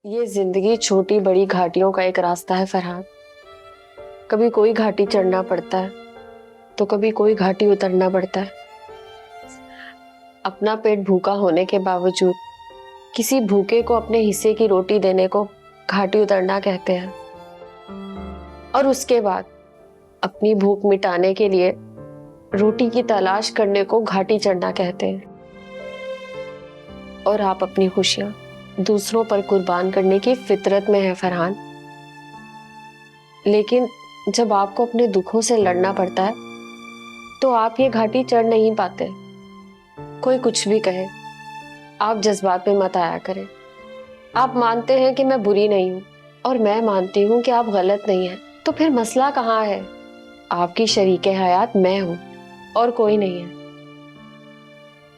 ये जिंदगी छोटी बड़ी घाटियों का एक रास्ता है फरहान। कभी कोई घाटी चढ़ना पड़ता है तो कभी कोई घाटी उतरना पड़ता है। अपना पेट भूखा होने के बावजूद किसी भूखे को अपने हिस्से की रोटी देने को घाटी उतरना कहते हैं, और उसके बाद अपनी भूख मिटाने के लिए रोटी की तलाश करने को घाटी चढ़ना कहते हैं। और आप अपनी खुशियां दूसरों पर कुर्बान करने की फितरत में है फरहान। लेकिन जब आपको अपने दुखों से लड़ना पड़ता है तो आप ये घाटी चढ़ नहीं पाते। कोई कुछ भी कहे, आप जज्बात में मत आया करें। आप मानते हैं कि मैं बुरी नहीं हूं और मैं मानती हूं कि आप गलत नहीं हैं, तो फिर मसला कहाँ है? आपकी शरीके हयात मैं हूं और कोई नहीं है।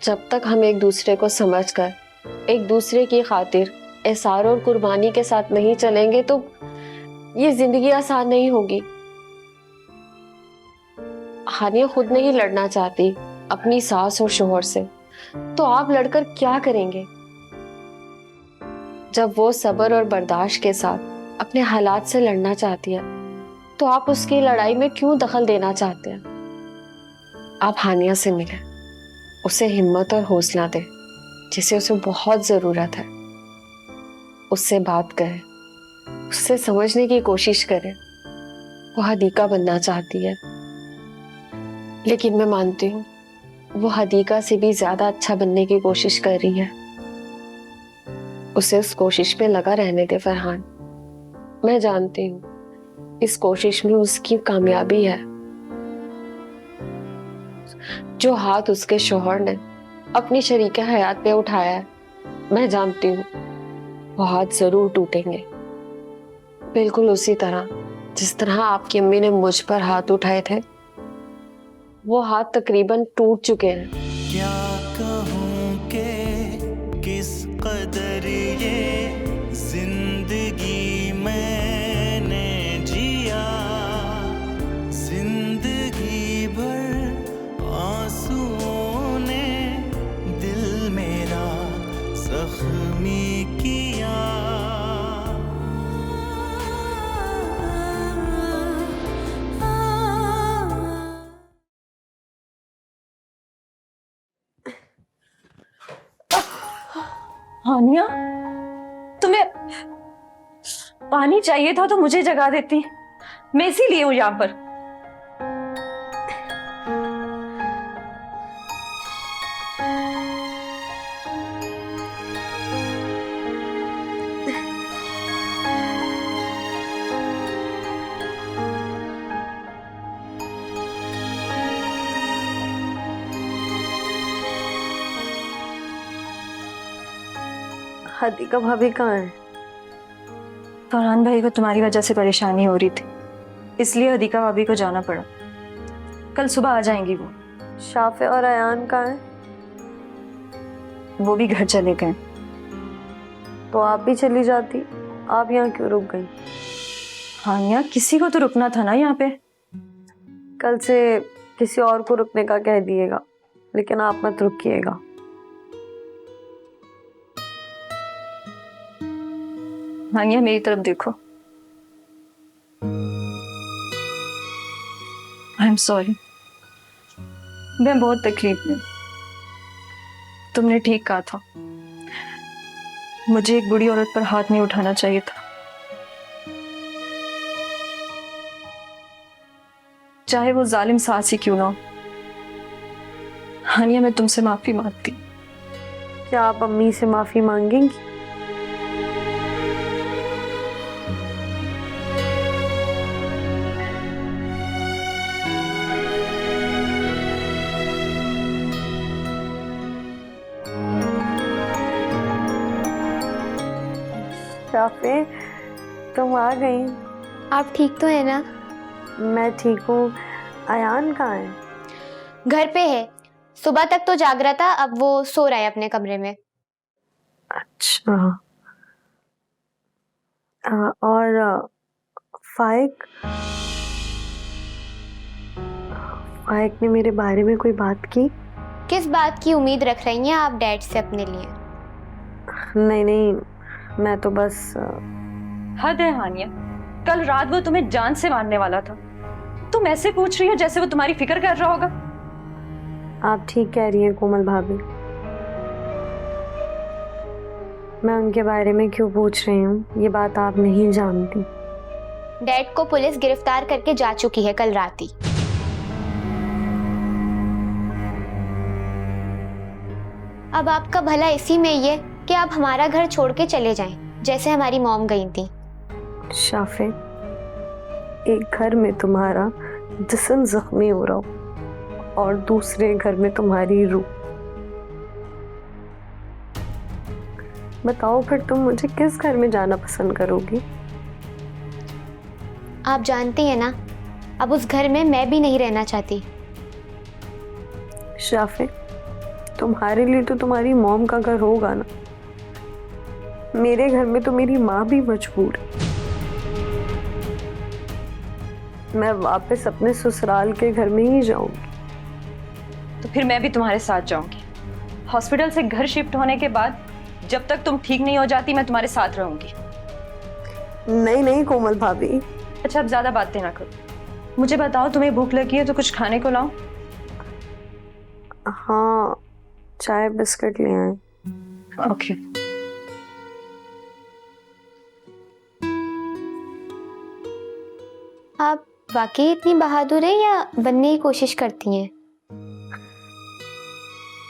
जब तक हम एक दूसरे को समझकर एक दूसरे की खातिर एहसार और कुर्बानी के साथ नहीं चलेंगे तो ये जिंदगी आसान नहीं होगी। हानिया खुद नहीं लड़ना चाहती अपनी सास और शोहर से, तो आप लड़कर क्या करेंगे? जब वो सब्र और बर्दाश्त के साथ अपने हालात से लड़ना चाहती है तो आप उसकी लड़ाई में क्यों दखल देना चाहते हैं? आप हानिया से मिले, उसे हिम्मत और हौसला दें जिसे उसे बहुत जरूरत है। उससे बात करें, उससे समझने की कोशिश करें। वो हदीका बनना चाहती है, लेकिन मैं मानती हूँ वो हदीका से भी ज्यादा अच्छा बनने की कोशिश कर रही है। उसे उस कोशिश में लगा रहने दे फरहान। मैं जानती हूँ इस कोशिश में उसकी कामयाबी है। जो हाथ उसके शौहर ने अपनी शरीके हयात पे उठाया है, मैं जानती हूँ वो हाथ जरूर टूटेंगे, बिल्कुल उसी तरह जिस तरह आपकी अम्मी ने मुझ पर हाथ उठाए थे। वो हाथ तकरीबन टूट चुके हैं। क्या कहूँ के किस कदर ये जिंदगी मैंने जिया, जिंदगी भर आंसुओं ने दिल मेरा जख्मी किया। हानिया, तुम्हें पानी चाहिए था तो मुझे जगा देती। मैं इसीलिए हूं यहाँ पर। हदीका भाभी कहाँ है? फरहान भाई को तुम्हारी वजह से परेशानी हो रही थी, इसलिए हदीका भाभी को जाना पड़ा। कल सुबह आ जाएंगी वो। शाफे और अयान कहाँ है? वो भी घर चले गए। तो आप भी चली जाती, आप यहाँ क्यों रुक गई? हानिया, किसी को तो रुकना था ना यहाँ पे। कल से किसी और को रुकने का कह दिएगा, लेकिन आप मत रुकिएगा। हानिया, मेरी तरफ देखो। आई एम सॉरी, मैं बहुत तकलीफ में। तुमने ठीक कहा था, मुझे एक बुरी औरत पर हाथ नहीं उठाना चाहिए था। चाहे वो जालिम सास ही क्यों ना हो। हानिया, मैं तुमसे माफी मांगती। क्या आप अम्मी से माफी मांगेंगी? शाफे, तुम आ गई। आप ठीक तो है ना? मैं ठीक हूँ। अयान कहाँ है? घर पे है। सुबह तक तो जाग रहा था, अब वो सो रहा है अपने कमरे में। अच्छा। और फाइक फाइक ने मेरे बारे में कोई बात की? किस बात की उम्मीद रख रही हैं आप डैड से अपने लिए? नहीं नहीं, मैं तो बस हद है हानिया, कल रात वो तुम्हें जान से मारने वाला था, तुम ऐसे पूछ रही हो जैसे वो तुम्हारी फिक्र कर रहा होगा। आप ठीक कह रही हैं कोमल भाभी। मैं उनके बारे में क्यों पूछ रही हूँ ये बात आप नहीं जानती। डैड को पुलिस गिरफ्तार करके जा चुकी है कल रात ही। अब आपका भला इसी में ये कि आप हमारा घर छोड़ के चले जाएं, जैसे हमारी मॉम गई थी। शाफे, एक घर में तुम्हारा जिस्म जख्मी हो रहा हो और दूसरे घर में तुम्हारी रूह। बताओ फिर तुम मुझे किस घर में जाना पसंद करोगी? आप जानती हैं ना, अब उस घर में मैं भी नहीं रहना चाहती। शाफे, तुम्हारे लिए तो तुम्हारी मॉम का घर होगा ना। मेरे घर में तो मेरी माँ भी मजबूर है। मैं वापस अपने ससुराल के घर में ही जाऊंगी। तो फिर मैं भी तुम्हारे साथ जाऊंगी। हॉस्पिटल से घर शिफ्ट होने के बाद जब तक तुम ठीक नहीं हो जाती मैं तुम्हारे साथ रहूंगी। नहीं नहीं कोमल भाभी। अच्छा, अब ज्यादा बातें ना करो, मुझे बताओ तुम्हें भूख लगी है तो कुछ खाने को लाऊं? हाँ, चाय बिस्किट ले आए। ओके। आप वाकई इतनी बहादुर है या बनने की कोशिश करती हैं?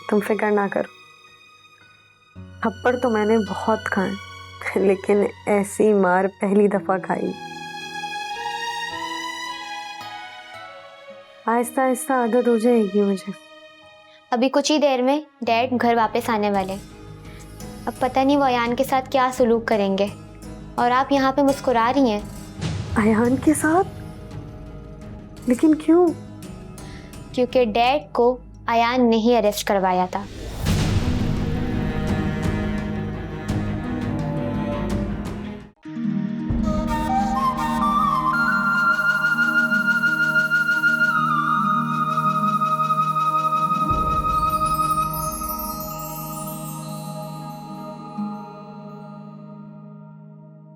तुम फिक्र ना करो, थप्पड़ तो मैंने बहुत खाए लेकिन ऐसी मार पहली दफा खाई। आहिस्ता आहिस्ता आदत हो जाएगी मुझे। अभी कुछ ही देर में डैड घर वापस आने वाले हैं। अब पता नहीं वो अयान के साथ क्या सलूक करेंगे, और आप यहाँ पे मुस्कुरा रही हैं। अयान के साथ? लेकिन क्यों? क्योंकि डैड को अयान ने ही अरेस्ट करवाया था।